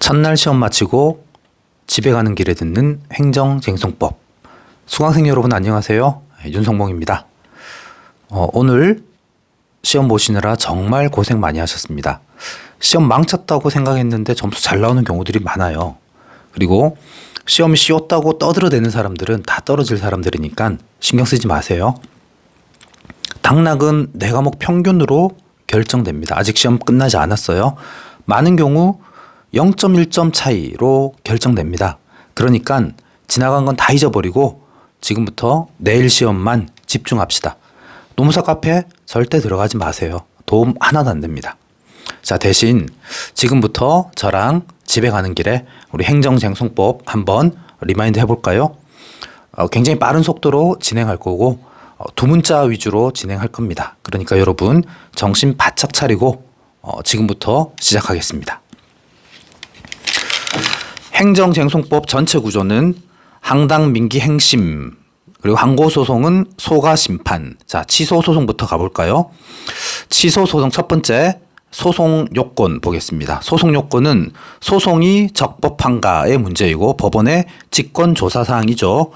첫날 시험 마치고 집에 가는 길에 듣는 행정쟁송법. 수강생 여러분 안녕하세요. 윤성봉입니다. 오늘 시험 보시느라 정말 고생 많이 하셨습니다. 시험 망쳤다고 생각했는데 점수 잘 나오는 경우들이 많아요. 그리고 시험이 쉬웠다고 떠들어대는 사람들은 다 떨어질 사람들이니까 신경 쓰지 마세요. 당락은 네 과목 평균으로 결정됩니다. 아직 시험 끝나지 않았어요. 많은 경우 0.1점 차이로 결정됩니다. 그러니까 지나간 건 다 잊어버리고 지금부터 내일 시험만 집중합시다. 노무사 카페 절대 들어가지 마세요. 도움 하나도 안 됩니다. 자, 대신 지금부터 저랑 집에 가는 길에 우리 행정쟁송법 한번 리마인드 해볼까요? 굉장히 빠른 속도로 진행할 거고 두 문자 위주로 진행할 겁니다. 그러니까 여러분 정신 바짝 차리고 지금부터 시작하겠습니다. 행정쟁송법 전체 구조는 항당 민기 행심, 그리고 항고소송은 소가심판. 자, 취소소송부터 가볼까요? 취소소송 첫 번째 소송 요건 보겠습니다. 소송 요건은 소송이 적법한가의 문제이고 법원의 직권조사사항이죠.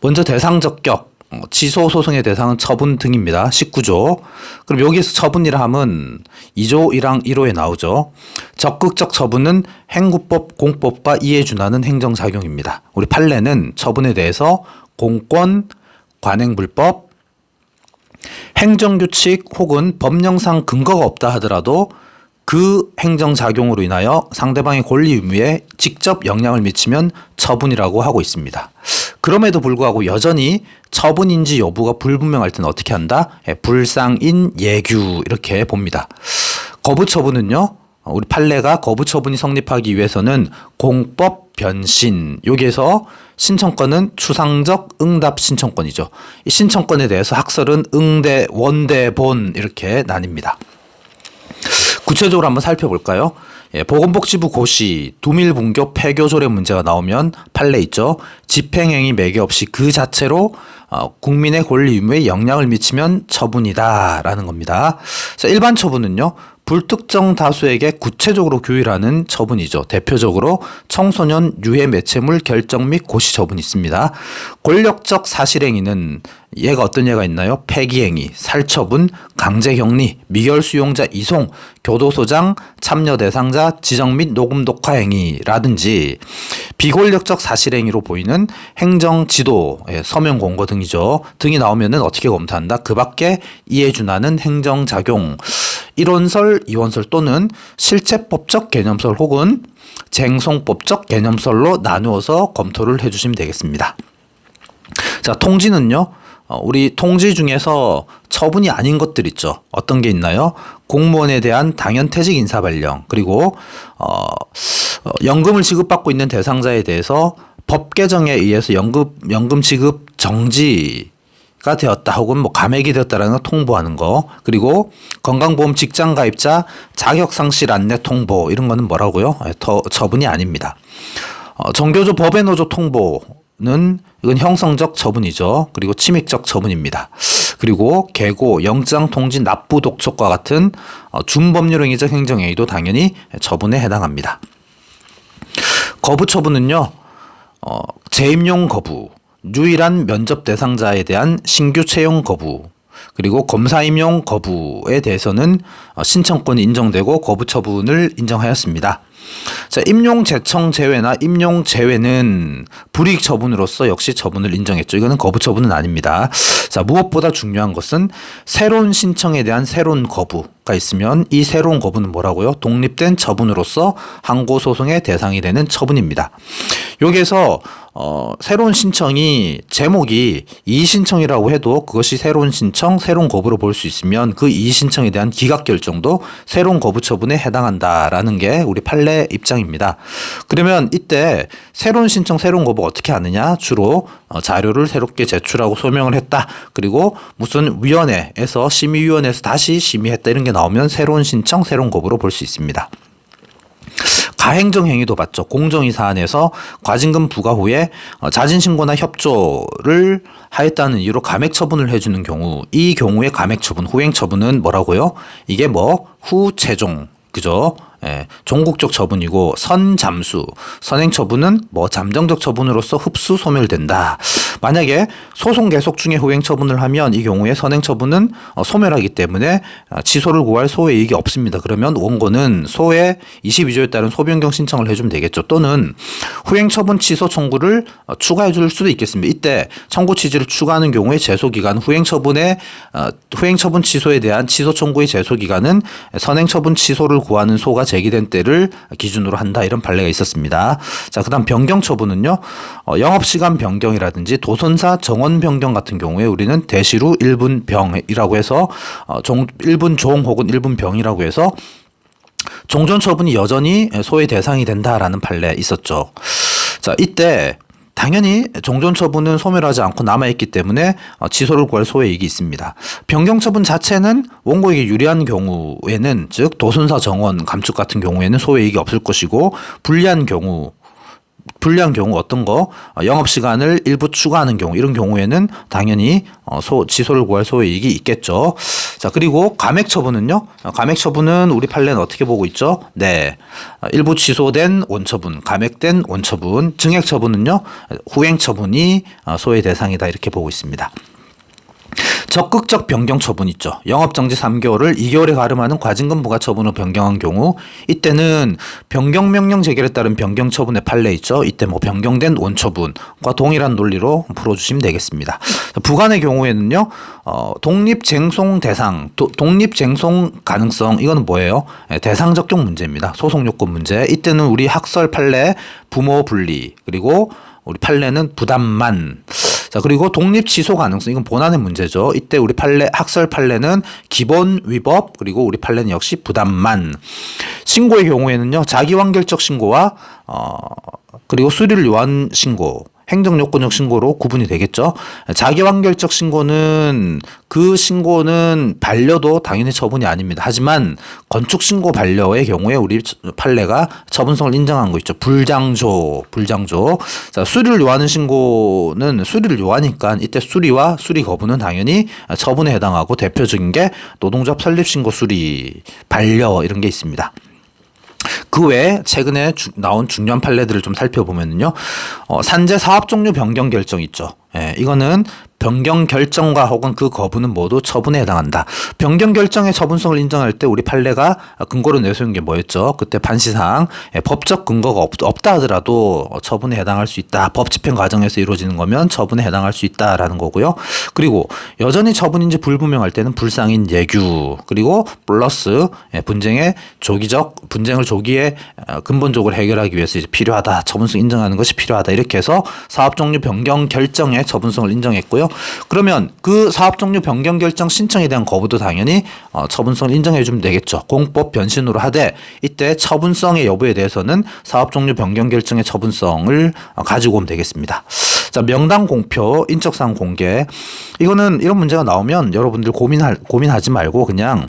먼저 대상적격, 취소 소송의 대상은 처분 등입니다. 19조. 그럼 여기에서 처분이라 하면 2조 1항 1호에 나오죠. 적극적 처분은 행구법, 공법과 이에 준하는 행정작용입니다. 우리 판례는 처분에 대해서 공권, 관행불법, 행정규칙 혹은 법령상 근거가 없다 하더라도 그 행정작용으로 인하여 상대방의 권리 의무에 직접 영향을 미치면 처분이라고 하고 있습니다. 그럼에도 불구하고 여전히 처분인지 여부가 불분명할 때는 어떻게 한다? 불상인 예규 이렇게 봅니다. 거부처분은요. 우리 판례가 거부처분이 성립하기 위해서는 공법 변신, 여기에서 신청권은 추상적 응답 신청권이죠. 이 신청권에 대해서 학설은 응대, 원대, 본 이렇게 나뉩니다. 구체적으로 한번 살펴볼까요? 보건복지부 고시, 두밀분교 폐교조례 문제가 나오면 판례 있죠. 집행행위 매개 없이 그 자체로 국민의 권리 의무에 영향을 미치면 처분이다 라는 겁니다. 자, 일반 처분은요. 불특정 다수에게 구체적으로 교육하는 처분이죠. 대표적으로 청소년 유해 매체물 결정 및 고시 처분이 있습니다. 권력적 사실행위는 얘가 어떤 예가 있나요? 폐기행위, 살처분, 강제격리, 미결수용자 이송, 교도소장, 참여 대상자 지정 및 녹음 녹화 행위라든지 비권력적 사실행위로 보이는 행정지도, 서명 공고 등이죠. 등이 나오면은 어떻게 검토한다? 그 밖에 이에 준하는 행정작용, 일원설, 이원설 또는 실체법적 개념설 혹은 쟁송법적 개념설로 나누어서 검토를 해주시면 되겠습니다. 자, 통지는요. 우리 통지 중에서 처분이 아닌 것들 있죠. 어떤 게 있나요? 공무원에 대한 당연퇴직 인사발령, 그리고 연금을 지급받고 있는 대상자에 대해서 법 개정에 의해서 연금 지급 정지가 되었다 혹은 감액이 되었다라는 걸 통보하는 거, 그리고 건강보험 직장 가입자 자격 상실 안내 통보, 이런 거는 뭐라고요? 처분이 아닙니다. 정교조 법의 노조 통보는 이건 형성적 처분이죠. 그리고 침익적 처분입니다. 그리고 계고, 영장 통지, 납부 독촉과 같은 준법률행위적 행정행위도 당연히 처분에 해당합니다. 거부 처분은요. 재임용 거부, 유일한 면접 대상자에 대한 신규 채용 거부, 그리고 검사 임용 거부에 대해서는 신청권이 인정되고 거부 처분을 인정하였습니다. 자, 임용 재청 제외나 임용 제외는 불이익 처분으로서 역시 처분을 인정했죠. 이거는 거부 처분은 아닙니다. 자, 무엇보다 중요한 것은 새로운 신청에 대한 새로운 거부가 있으면 이 새로운 거부는 뭐라고요? 독립된 처분으로서 항고소송의 대상이 되는 처분입니다. 여기에서 새로운 신청이 제목이 이의신청이라고 해도 그것이 새로운 신청, 새로운 거부로 볼 수 있으면 그 이의신청에 대한 기각결정도 새로운 거부 처분에 해당한다라는 게 우리 판례 입장입니다. 그러면 이때 새로운 신청, 새로운 거부 어떻게 하느냐? 주로 자료를 새롭게 제출하고 소명을 했다. 그리고 무슨 위원회에서 심의위원회에서 다시 심의했다 이런 게 나오면 새로운 신청, 새로운 거부로 볼 수 있습니다. 가행정행위도 봤죠. 공정위 사안에서 과징금 부과 후에 자진신고나 협조를 하였다는 이유로 감액처분을 해주는 경우, 이 경우에 감액처분, 후행처분은 뭐라고요? 이게 후최종 그죠? 예, 종국적 처분이고 선잠수, 선행 처분은 뭐 잠정적 처분으로서 흡수 소멸된다. 만약에 소송 계속 중에 후행 처분을 하면 이 경우에 선행 처분은 소멸하기 때문에 취소를 구할 소의 이익이 없습니다. 그러면 원고는 소의 22조에 따른 소변경 신청을 해주면 되겠죠. 또는 후행 처분 취소 청구를 추가해 줄 수도 있겠습니다. 이때 청구 취지를 추가하는 경우에 제소 기간 후행 처분 취소에 대한 취소 청구의 제소 기간은 선행 처분 취소를 구하는 소가 제기된 때를 기준으로 한다, 이런 판례가 있었습니다. 자, 그다음 변경 처분은요, 영업시간 변경이라든지 도선사 정원 변경 같은 경우에 우리는 대시루 1분 병이라고 해서 1분 종 혹은 1분 병이라고 해서 종전 처분이 여전히 소의 대상이 된다라는 판례 있었죠. 자, 이때 당연히 종전 처분은 소멸하지 않고 남아있기 때문에 취소를 구할 소의 이익이 있습니다. 변경 처분 자체는 원고에게 유리한 경우에는, 즉 도순사 정원 감축 같은 경우에는 소의 이익이 없을 것이고, 불리한 경우 어떤 거, 영업시간을 일부 추가하는 경우, 이런 경우에는 당연히 취소를 구할 소의 이익이 있겠죠. 자, 그리고 감액 처분은요, 감액 처분은 우리 판례는 어떻게 보고 있죠? 네, 일부 취소된 원처분, 감액된 원처분, 증액 처분은요, 후행 처분이 소의 대상이다, 이렇게 보고 있습니다. 적극적 변경 처분 있죠. 영업정지 3개월을 2개월에 가름하는 과징금 부과 처분으로 변경한 경우, 이때는 변경 명령 제기에 따른 변경 처분의 판례 있죠. 이때 뭐 변경된 원처분과 동일한 논리로 풀어주시면 되겠습니다. 부관의 경우에는요, 독립쟁송 대상, 독립쟁송 가능성, 이거는 뭐예요? 대상 적용 문제입니다. 소송 요건 문제. 이때는 우리 학설 판례 부모 분리, 그리고 우리 판례는 부담만. 자, 그리고 독립 취소 가능성, 이건 본안의 문제죠. 이때 우리 학설 판례는 기본 위법, 그리고 우리 판례는 역시 부담만. 신고의 경우에는요, 자기완결적 신고와 그리고 수리를 요한 신고, 행정요건적 신고로 구분이 되겠죠. 자기완결적 신고는 그 신고는 반려도 당연히 처분이 아닙니다. 하지만 건축신고 반려의 경우에 우리 판례가 처분성을 인정한 거 있죠. 불장조. 자, 수리를 요하는 신고는 수리를 요하니까 이때 수리와 수리 거부는 당연히 처분에 해당하고, 대표적인 게 노동조합 설립신고 수리, 반려, 이런 게 있습니다. 그 외에 최근에 나온 중요한 판례들을 좀 살펴보면요, 산재 사업 종류 변경 결정 있죠. 예, 이거는 변경 결정과 혹은 그 거부는 모두 처분에 해당한다. 변경 결정의 처분성을 인정할 때 우리 판례가 근거로 내세운 게 뭐였죠? 그때 판시상 법적 근거가 없다 하더라도 처분에 해당할 수 있다. 법 집행 과정에서 이루어지는 거면 처분에 해당할 수 있다라는 거고요. 그리고 여전히 처분인지 불분명할 때는 불상인 예규, 그리고 플러스 분쟁을 조기에 근본적으로 해결하기 위해서 이제 필요하다. 처분성 인정하는 것이 필요하다. 이렇게 해서 사업 종류 변경 결정의 처분성을 인정했고요. 그러면 그 사업 종류 변경 결정 신청에 대한 거부도 당연히 처분성을 인정해 주면 되겠죠. 공법 변신으로 하되, 이때 처분성의 여부에 대해서는 사업 종류 변경 결정의 처분성을 가지고 오면 되겠습니다. 자, 명당 공표, 인적사항 공개. 이거는 이런 문제가 나오면 여러분들 고민하지 말고 그냥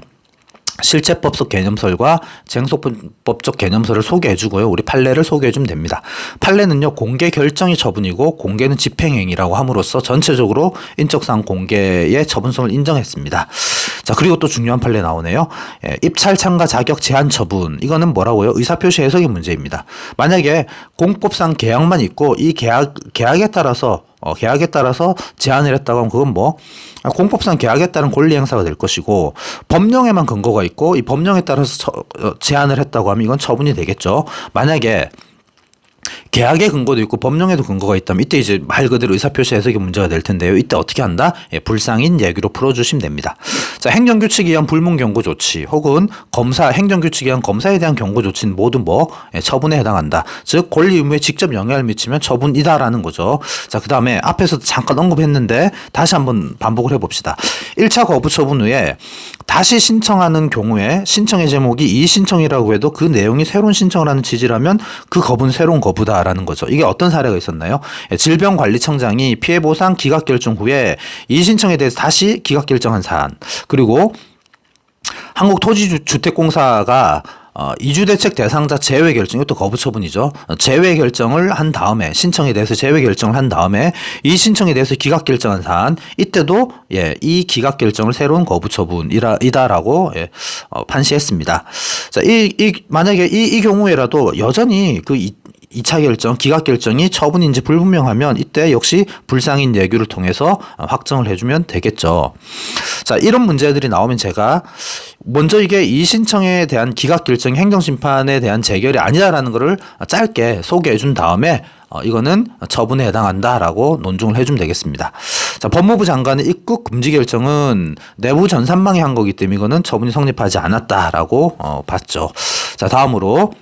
실체법적 개념설과 쟁소법적 개념설을 소개해주고요. 우리 판례를 소개해주면 됩니다. 판례는요, 공개 결정이 처분이고 공개는 집행행위라고 함으로써 전체적으로 인적사항 공개의 처분성을 인정했습니다. 자, 그리고 또 중요한 판례 나오네요. 입찰 참가 자격 제한 처분. 이거는 뭐라고요? 의사표시 해석의 문제입니다. 만약에 공법상 계약만 있고 이 계약에 따라서 제한을 했다고 하면 그건 공법상 계약에 따른 권리 행사가 될 것이고, 법령에만 근거가 있고 이 법령에 따라서 제한을 했다고 하면 이건 처분이 되겠죠. 만약에 계약의 근거도 있고 법령에도 근거가 있다면 이때 이제 말 그대로 의사표시 해석의 문제가 될 텐데요. 이때 어떻게 한다? 불상인 예규로 풀어주시면 됩니다. 자, 행정규칙에 의한 불문 경고 조치 혹은 행정규칙에 의한 검사에 대한 경고 조치는 모두 처분에 해당한다. 즉 권리 의무에 직접 영향을 미치면 처분이다라는 거죠. 자, 그 다음에 앞에서 잠깐 언급했는데 다시 한번 반복을 해봅시다. 1차 거부 처분 후에 다시 신청하는 경우에 신청의 제목이 이의신청이라고 해도 그 내용이 새로운 신청을 하는 취지라면 그 거부는 새로운 거부다라는 거죠. 이게 어떤 사례가 있었나요? 질병관리청장이 피해보상 기각결정 후에 이의신청에 대해서 다시 기각결정한 사안, 그리고 한국토지주택공사가 이주 대책 대상자 제외 결정, 이것도 거부 처분이죠. 제외 결정을 한 다음에, 신청에 대해서 제외 결정을 한 다음에 이 신청에 대해서 기각 결정한 사안, 이때도 이 기각 결정을 새로운 거부 처분이다라고 판시했습니다. 자, 만약에 이 경우에라도 여전히 그 2차 결정, 기각 결정이 처분인지 불분명하면 이때 역시 불상인 예규를 통해서 확정을 해주면 되겠죠. 자, 이런 문제들이 나오면 제가 먼저 이게 이 신청에 대한 기각 결정, 행정심판에 대한 재결이 아니다라는 것을 짧게 소개해 준 다음에 이거는 처분에 해당한다라고 논증을 해주면 되겠습니다. 자, 법무부 장관의 입국 금지 결정은 내부 전산망이 한 거기 때문에 이거는 처분이 성립하지 않았다라고 봤죠. 자, 다음으로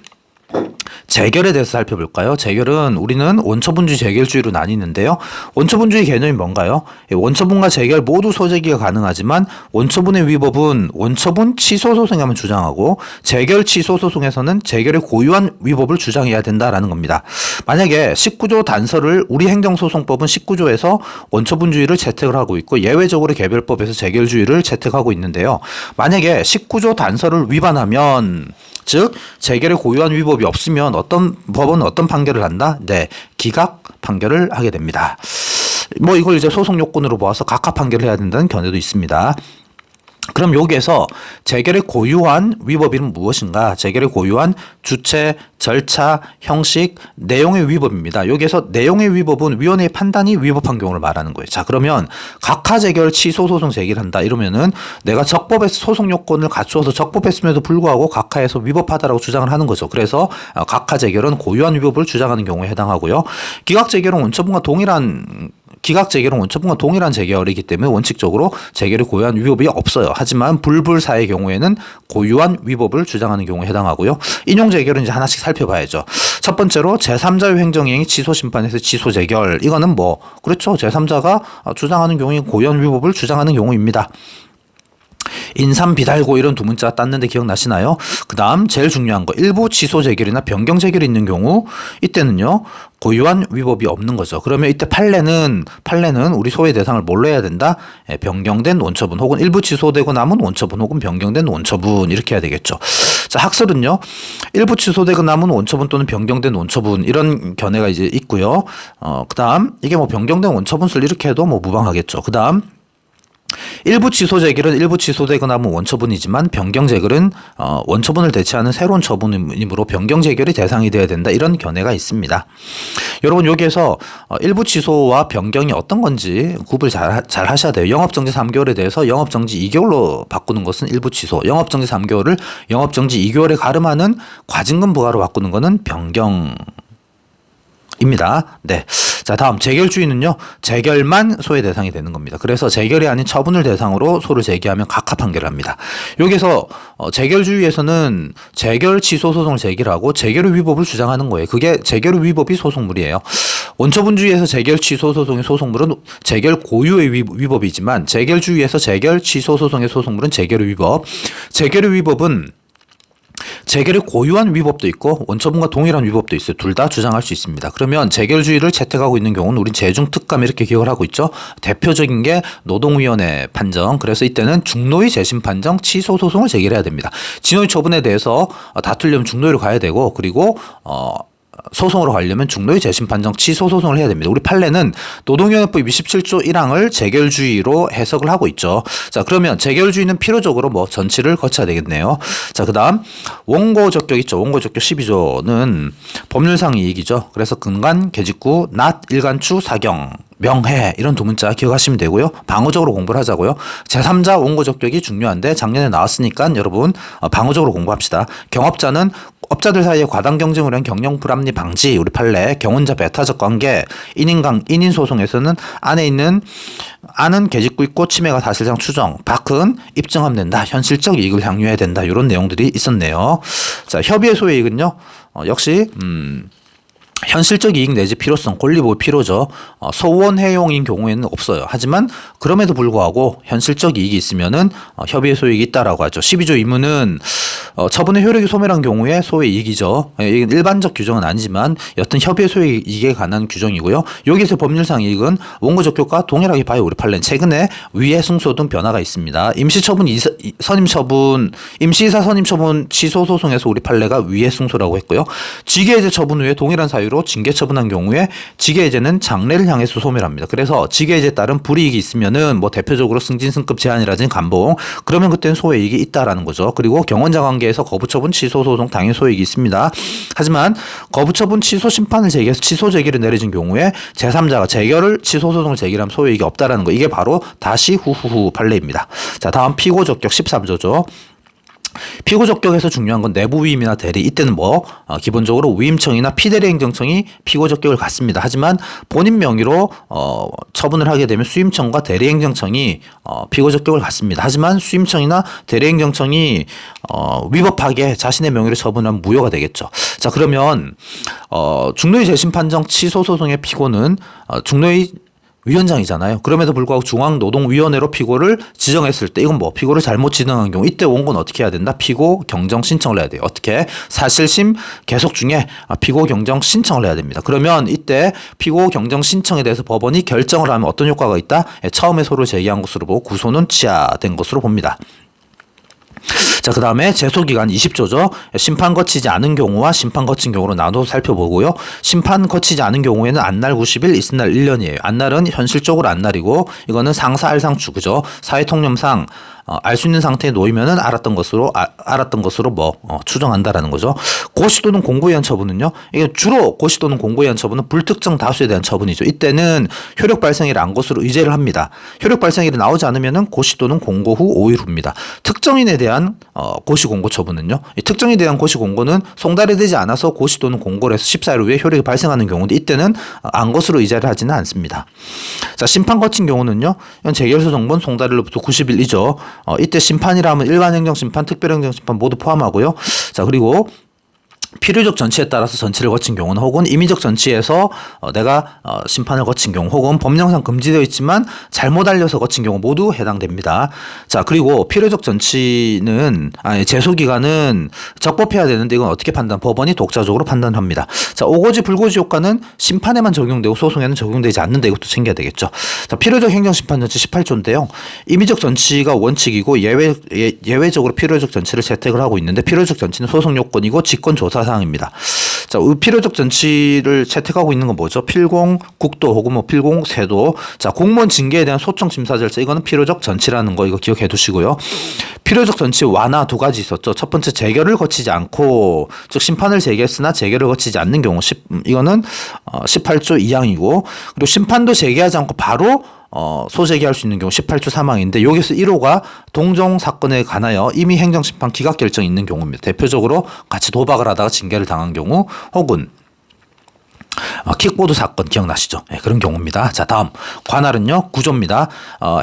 재결에 대해서 살펴볼까요? 재결은 우리는 원처분주의 재결주의로 나뉘는데요. 원처분주의 개념이 뭔가요? 원처분과 재결 모두 소재기가 가능하지만 원처분의 위법은 원처분 취소 소송에만 주장하고 재결 취소 소송에서는 재결의 고유한 위법을 주장해야 된다라는 겁니다. 만약에 19조 단서를 우리 행정소송법은 19조에서 원처분주의를 채택을 하고 있고 예외적으로 개별법에서 재결주의를 채택하고 있는데요. 만약에 19조 단서를 위반하면 즉 재결의 고유한 위법이 없으면 어떤 법원은 어떤 판결을 한다? 네, 기각 판결을 하게 됩니다. 뭐 이걸 이제 소송 요건으로 모아서 각하 판결을 해야 된다는 견해도 있습니다. 그럼 여기에서 재결의 고유한 위법은 무엇인가? 재결의 고유한 주체, 절차, 형식, 내용의 위법입니다. 여기에서 내용의 위법은 위원회의 판단이 위법한 경우를 말하는 거예요. 자, 그러면 각하 재결 취소 소송 제기를 한다. 이러면은 내가 적법에서 소송 요건을 갖추어서 적법했음에도 불구하고 각하에서 위법하다라고 주장을 하는 거죠. 그래서 각하 재결은 고유한 위법을 주장하는 경우에 해당하고요. 기각 재결은 원처분과 동일한 재결이기 때문에 원칙적으로 재결의 고유한 위법이 없어요. 하지만 불불사의 경우에는 고유한 위법을 주장하는 경우에 해당하고요. 인용 재결은 이제 하나씩 살펴봐야죠. 첫 번째로 제3자의 행정이행이 취소 심판에서 취소 재결. 이거는 그렇죠. 제3자가 주장하는 경우에 고유한 위법을 주장하는 경우입니다. 인삼 비달고 이런 두 문자 땄는데 기억나시나요? 그 다음 제일 중요한 거 일부 취소 재결이나 변경 재결이 있는 경우 이때는요 고유한 위법이 없는 거죠. 그러면 이때 판례는 우리 소외 대상을 뭘로 해야 된다? 변경된 원처분 혹은 일부 취소되고 남은 원처분 혹은 변경된 원처분 이렇게 해야 되겠죠. 자, 학설은요 일부 취소되고 남은 원처분 또는 변경된 원처분 이런 견해가 이제 있고요. 그 다음 이게 변경된 원처분을 이렇게 해도 무방하겠죠. 그 다음 일부 취소 재결은 일부 취소되거나 남은 원처분이지만 변경 재결은 원처분을 대체하는 새로운 처분이므로 변경 재결이 대상이 되어야 된다. 이런 견해가 있습니다. 여러분 여기에서 일부 취소와 변경이 어떤 건지 구분 잘 하셔야 돼요. 영업정지 3개월에 대해서 영업정지 2개월로 바꾸는 것은 일부 취소, 영업정지 3개월을 영업정지 2개월에 가름하는 과징금 부과로 바꾸는 것은 변경 입니다. 네. 자, 다음 재결주의는요. 재결만 소외 대상이 되는 겁니다. 그래서 재결이 아닌 처분을 대상으로 소를 제기하면 각하 판결을 합니다. 여기서 재결주의에서는 재결 취소 소송을 제기하고 재결의 위법을 주장하는 거예요. 그게 재결의 위법이 소송물이에요. 원처분주의에서 재결 취소 소송의 소송물은 재결 고유의 위법이지만 재결주의에서 재결 취소 소송의 소송물은 재결의 위법. 재결의 위법은 재결의 고유한 위법도 있고 원처분과 동일한 위법도 있어요. 둘 다 주장할 수 있습니다. 그러면 재결주의를 채택하고 있는 경우는 우린 재중특감 이렇게 기억을 하고 있죠. 대표적인 게 노동위원회 판정. 그래서 이때는 중노위 재심 판정 취소 소송을 제기해야 됩니다. 진호위 처분에 대해서 다투려면 중노위로 가야 되고 그리고 소송으로 가려면 중노위 재심 판정 취소 소송을 해야 됩니다. 우리 판례는 노동위원회법 27조 1항을 재결주의로 해석을 하고 있죠. 자, 그러면 재결주의는 필요적으로 전치를 거쳐야 되겠네요. 자, 그다음 원고적격 있죠. 원고적격 12조는 법률상 이익이죠. 그래서 근간, 계직구, 낫, 일간추, 사경, 명해 이런 두 문자 기억하시면 되고요. 방어적으로 공부를 하자고요. 제3자 원고적격이 중요한데 작년에 나왔으니까 여러분 방어적으로 공부합시다. 경업자는 업자들 사이에 과당 경쟁을 위한 경영 불합리 방지, 우리 판례, 경원자 배타적 관계, 인인 소송에서는 안은 계직구 있고 침해가 사실상 추정, 밖은 입증하면 된다. 현실적 이익을 향유해야 된다. 이런 내용들이 있었네요. 자, 협의의 소외 이익은요. 역시 현실적 이익 내지 필요성, 권리보호 필요죠. 소원해용인 경우에는 없어요. 하지만 그럼에도 불구하고 현실적 이익이 있으면은 협의의 소익이 있다라고 하죠. 12조 2무는 처분의 효력이 소멸한 경우에 소의 이익이죠. 이건 일반적 규정은 아니지만 여튼 협의의 소익에 관한 규정이고요. 여기서 법률상 이익은 원고 적격과 동일하게 봐요. 우리 판례는 최근에 위해 승소 등 변화가 있습니다. 임시처분, 선임처분, 임시이사 선임처분 취소 소송에서 우리 판례가 위해 승소라고 했고요. 직위해제 처분 후에 동일한 사유로 징계 처분한 경우에 직위해제는 장래를 향해서 소멸합니다. 그래서 직위해제에 따른 불이익이 있으면은 뭐 대표적으로 승진 승급 제한이라든지 감봉, 그러면 그때는 소외이익이 있다라는 거죠. 그리고 경원자 관계에서 거부처분 취소 소송 당연히 소이익이 있습니다. 하지만 거부처분 취소 심판을 제기해서 취소 제기를 내려진 경우에 제3자가 재결을 취소 소송을 제기하면 소이익이 없다라는 거, 이게 바로 다시 후후후 판례입니다. 자, 다음 피고 적격 13조죠. 피고 적격에서 중요한 건 내부 위임이나 대리, 이때는 기본적으로 위임청이나 피대리 행정청이 피고 적격을 갖습니다. 하지만 본인 명의로 처분을 하게 되면 수임청과 대리 행정청이 피고 적격을 갖습니다. 하지만 수임청이나 대리 행정청이 위법하게 자신의 명의로 처분하면 무효가 되겠죠. 자, 그러면 중노위 재심 판정 취소 소송의 피고는 중노위 위원장이잖아요. 그럼에도 불구하고 중앙노동위원회로 피고를 지정했을 때, 이건 피고를 잘못 지정한 경우 이때 원고는 어떻게 해야 된다? 피고 경정 신청을 해야 돼요. 어떻게? 사실심 계속 중에 피고 경정 신청을 해야 됩니다. 그러면 이때 피고 경정 신청에 대해서 법원이 결정을 하면 어떤 효과가 있다? 처음에 소를 제기한 것으로 보고 구소는 취하된 것으로 봅니다. 자, 그 다음에 제소기간 20조죠. 심판 거치지 않은 경우와 심판 거친 경우로 나눠서 살펴보고요. 심판 거치지 않은 경우에는 안날 90일, 있을날 1년이에요. 안날은 현실적으로 안날이고, 이거는 상사 알상추, 그죠? 사회통념상 알 수 있는 상태에 놓이면은 알았던 것으로 추정한다라는 거죠. 고시 또는 공고에 의한 처분은요. 이게 주로 고시 또는 공고에 의한 처분은 불특정 다수에 대한 처분이죠. 이때는 효력 발생일을 안 것으로 의제를 합니다. 효력 발생일이 나오지 않으면은 고시 또는 공고 후 5일 후입니다. 특정인에 대한 고시 공고 처분은요. 이 특정인에 대한 고시 공고는 송달이되지 않아서 고시 또는 공고를 해서 14일 후에 효력이 발생하는 경우인데, 이때는 안 것으로 의제를 하지는 않습니다. 자, 심판 거친 경우는요. 이건 재결소 정본 송달일로부터 90일이죠. 이때 심판이라면 일반 행정심판, 특별행정심판 모두 포함하고요. 자, 그리고 필요적 전치에 따라서 전치를 거친 경우는, 혹은 임의적 전치에서 내가 심판을 거친 경우, 혹은 법령상 금지되어 있지만 잘못 알려서 거친 경우 모두 해당됩니다. 자, 그리고 필요적 전치는 제소기간은 적법해야 되는데, 이건 어떻게 법원이 독자적으로 판단합니다. 자, 오고지 불고지 효과는 심판에만 적용되고 소송에는 적용되지 않는데, 이것도 챙겨야 되겠죠. 자, 필요적 행정심판 전치 18조인데요. 임의적 전치가 원칙이고 예외적으로 필요적 전치를 채택을 하고 있는데, 필요적 전치는 소송 요건이고 직권 조사 사항입니다. 자, 필요적 전치를 채택하고 있는 건 뭐죠? 필공 국도 혹은 필공 세도. 자, 공무원 징계에 대한 소청 심사 절차, 이거는 필요적 전치라는 거, 이거 기억해 두시고요. 필요적 전치 완화 두 가지 있었죠. 첫 번째, 재결을 거치지 않고, 즉 심판을 제기했으나 재결을 거치지 않는 경우, 이거는 18조 2항이고, 그리고 심판도 제기하지 않고 바로 소제기할 수 있는 경우 18조 3항인데, 여기서 1호가 동종 사건에 관하여 이미 행정심판 기각 결정이 있는 경우입니다. 대표적으로 같이 도박을 하다가 징계를 당한 경우, 혹은 킥보드 사건 기억나시죠? 네, 그런 경우입니다. 자, 다음 관할은요, 구조입니다.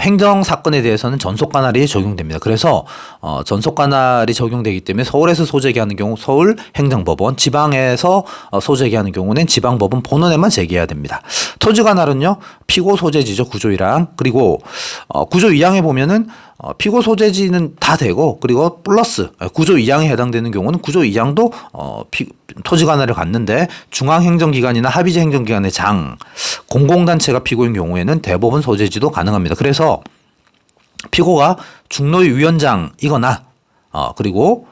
행정 사건에 대해서는 전속 관할이 적용됩니다. 그래서 전속 관할이 적용되기 때문에 서울에서 소제기하는 경우 서울 행정법원, 지방에서 소제기하는 경우는 지방법원 본원에만 제기해야 됩니다. 토지 관할은요, 피고 소재지죠, 구조 1항. 그리고 구조 2항에 보면은 피고 소재지는 다 되고, 그리고 플러스 구조 2항에 해당되는 경우는 구조 2항도 토지 관할을 갖는데, 중앙행정기관이나 합의제 행정기관의 장, 공공단체가 피고인 경우에는 대법원 소재지도 가능합니다. 그래서 피고가 중노위 위원장이거나 그리고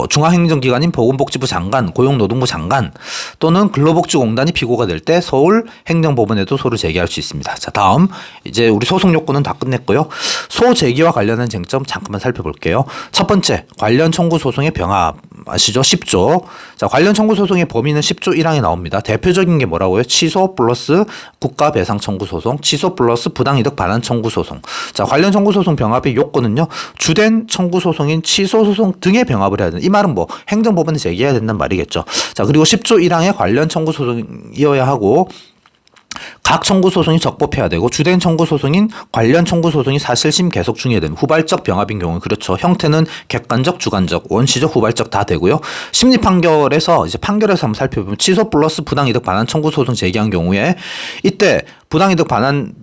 중앙행정기관인 보건복지부 장관, 고용노동부 장관 또는 근로복지공단이 피고가 될 때 서울 행정법원에도 소를 제기할 수 있습니다. 자, 다음 이제 우리 소송 요건은 다 끝냈고요. 소제기와 관련한 쟁점 잠깐만 살펴볼게요. 첫 번째, 관련 청구 소송의 병합 아시죠? 10조. 자, 관련 청구 소송의 범위는 10조 1항에 나옵니다. 대표적인 게 뭐라고요? 취소 플러스 국가배상 청구 소송, 취소 플러스 부당이득 반환 청구 소송. 자, 관련 청구 소송 병합의 요건은요, 주된 청구 소송인 취소 소송 등의 병합을 해야 된다. 이 말은 행정법원에 제기해야 된다는 말이겠죠. 자, 그리고 10조 1항에 관련 청구 소송이어야 하고, 각 청구 소송이 적법해야 되고 주된 청구 소송인 관련 청구 소송이 사실심 계속 중해야 되는 후발적 병합인 경우 그렇죠. 형태는 객관적, 주관적, 원시적, 후발적 다 되고요. 심리 판결에서 이제 판결에서 한번 살펴보면 취소 플러스 부당이득 반환 청구 소송 제기한 경우에 이때 부당이득 반환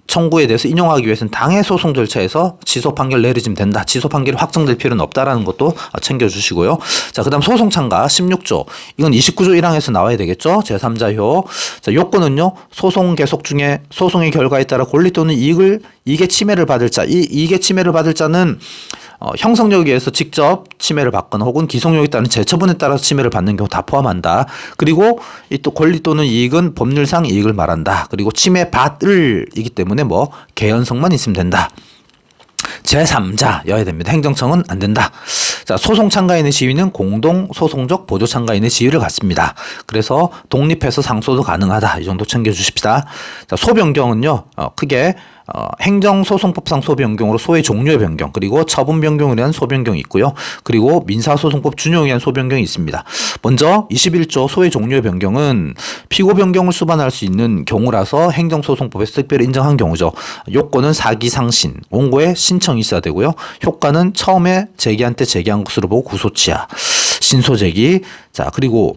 청구에 대해서 인용하기 위해서는 당해 소송 절차에서 취소 판결 내리지면 된다. 취소 판결이 확정될 필요는 없다라는 것도 챙겨주시고요. 자, 그다음 소송 참가 16조. 이건 29조 1항에서 나와야 되겠죠. 제3자효. 자, 요건은요. 소송 계속 중에 소송의 결과에 따라 권리 또는 이익의 침해를 받을 자. 이 이익의 침해를 받을 자는 형성력에 의해서 직접 침해를 받거나 혹은 기속력에 따른 재처분에 따라서 침해를 받는 경우 다 포함한다. 그리고 이 또 권리 또는 이익은 법률상 이익을 말한다. 그리고 침해 받을이기 때문에 뭐 개연성만 있으면 된다. 제3자여야 됩니다. 행정청은 안 된다. 자, 소송 참가인의 지위는 공동 소송적 보조 참가인의 지위를 갖습니다. 그래서 독립해서 상소도 가능하다. 이 정도 챙겨주십시다. 자, 소변경은요, 크게 행정소송법상 소변경으로 소의 종류의 변경, 그리고 처분 변경을 위한 소변경이 있고요. 그리고 민사소송법 준용에 의한 소변경이 있습니다. 먼저 21조 소의 종류의 변경은 피고 변경을 수반할 수 있는 경우라서 행정소송법에서 특별히 인정한 경우죠. 요건은 사기상신, 원고에 신청이 있어야 되고요. 효과는 처음에 제기한 때 제기한 것으로 보고 구소치하, 신소제기. 자, 그리고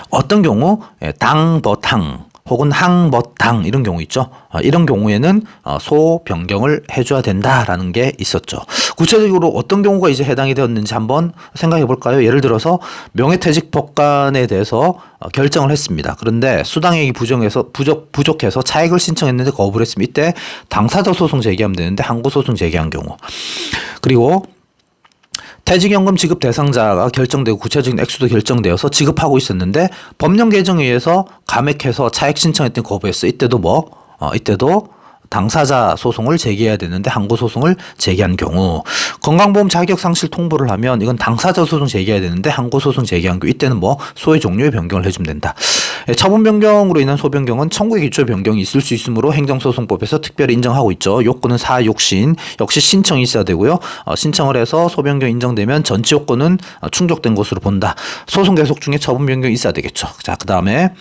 어떤 경우 당버탕 혹은 항버당 이런 경우 있죠. 이런 경우에는 소 변경을 해줘야 된다라는 게 있었죠. 구체적으로 어떤 경우가 이제 해당이 되었는지 한번 생각해 볼까요? 예를 들어서 명예퇴직 법관에 대해서 결정을 했습니다. 그런데 수당액이 부족해서 차액을 신청했는데 거부를 했습니다. 이때 당사자 소송 제기하면 되는데 항고 소송 제기한 경우. 그리고 퇴직연금 지급 대상자가 결정되고 구체적인 액수도 결정되어서 지급하고 있었는데 법령 개정에 의해서 감액해서 차액 신청했더니 거부했어. 이때도 당사자 소송을 제기해야 되는데 항고 소송을 제기한 경우. 건강보험 자격 상실 통보를 하면 이건 당사자 소송 제기해야 되는데 항고 소송 제기한 경우. 이때는 뭐 소의 종류의 변경을 해주면 된다. 처분 변경으로 인한 소변경은 청구의 기초의 변경이 있을 수 있으므로 행정소송법에서 특별히 인정하고 있죠. 요건은 사육신, 역시 신청이 있어야 되고요. 신청을 해서 소변경 인정되면 전치 요건은 충족된 것으로 본다. 소송 계속 중에 처분 변경이 있어야 되겠죠. 자, 그 다음에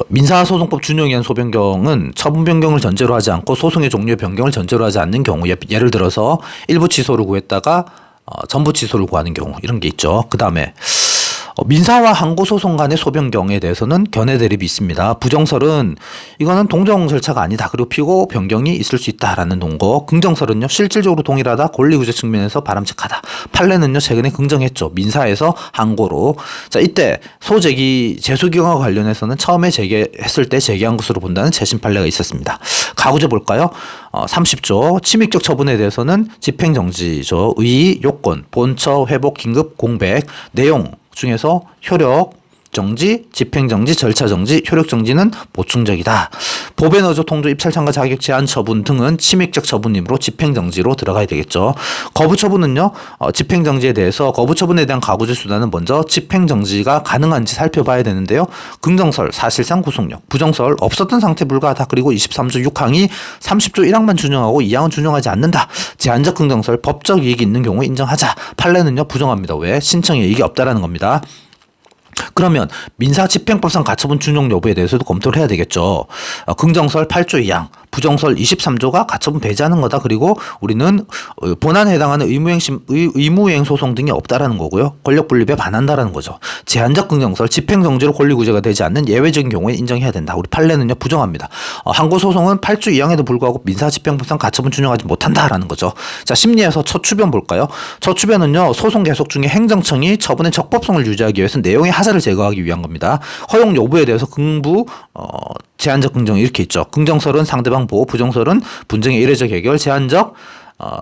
민사소송법 준용에 의한 소변경은 처분 변경을 전제로 하지 않고 소송의 종류의 변경을 전제로 하지 않는 경우, 예를 들어서 일부 취소를 구했다가 전부 취소를 구하는 경우, 이런 게 있죠. 그 다음에 민사와 항고소송 간의 소변경에 대해서는 견해 대립이 있습니다. 부정설은 이거는 동정 절차가 아니다. 그리고 피고 변경이 있을 수 있다라는 논거. 긍정설은요, 실질적으로 동일하다. 권리구제 측면에서 바람직하다. 판례는요, 최근에 긍정했죠. 민사에서 항고로. 자, 이때 소제기 재소기경과 관련해서는 처음에 제기했을 때 제기한 것으로 본다는 재심 판례가 있었습니다. 가구제 볼까요? 30조 침입적 처분에 대해서는 집행정지죠. 의의, 요건, 본처, 회복, 긴급, 공백, 내용 중에서 효력 정지, 집행정지, 절차정지, 효력정지는 보충적이다. 보배너조 통조 입찰청과 자격 제한 처분 등은 침입적 처분이므로 집행정지로 들어가야 되겠죠. 거부처분은요, 집행정지에 대해서 거부처분에 대한 가구제 수단은 먼저 집행정지가 가능한지 살펴봐야 되는데요. 긍정설, 사실상 구속력, 부정설, 없었던 상태 불가하다. 그리고 23조 6항이 30조 1항만 준용하고 2항은 준용하지 않는다. 제한적 긍정설, 법적 이익이 있는 경우에 인정하자. 판례는요, 부정합니다. 왜? 신청에 이익이 없다라는 겁니다. 그러면 민사집행법상 가처분 준용 여부에 대해서도 검토를 해야 되겠죠. 긍정설 8조 2항, 부정설 23조가 가처분 배제하는 거다. 그리고 우리는 본안에 해당하는 의무이행 소송 등이 없다라는 거고요. 권력분립에 반한다라는 거죠. 제한적 긍정설, 집행정지로 권리구제가 되지 않는 예외적인 경우에 인정해야 된다. 우리 판례는요, 부정합니다. 항고소송은 8조 2항에도 불구하고 민사집행법상 가처분 준용하지 못한다라는 거죠. 자, 심리에서 처추변 볼까요? 처추변은요, 소송 계속 중에 행정청이 처분의 적법성을 유지하기 위해서 내용의 하자를 제거하기 위한 겁니다. 허용 여부에 대해서 긍부, 제한적 긍정 이렇게 있죠. 긍정설은 상대방 보호, 부정설은 분쟁의 이례적 해결, 제한적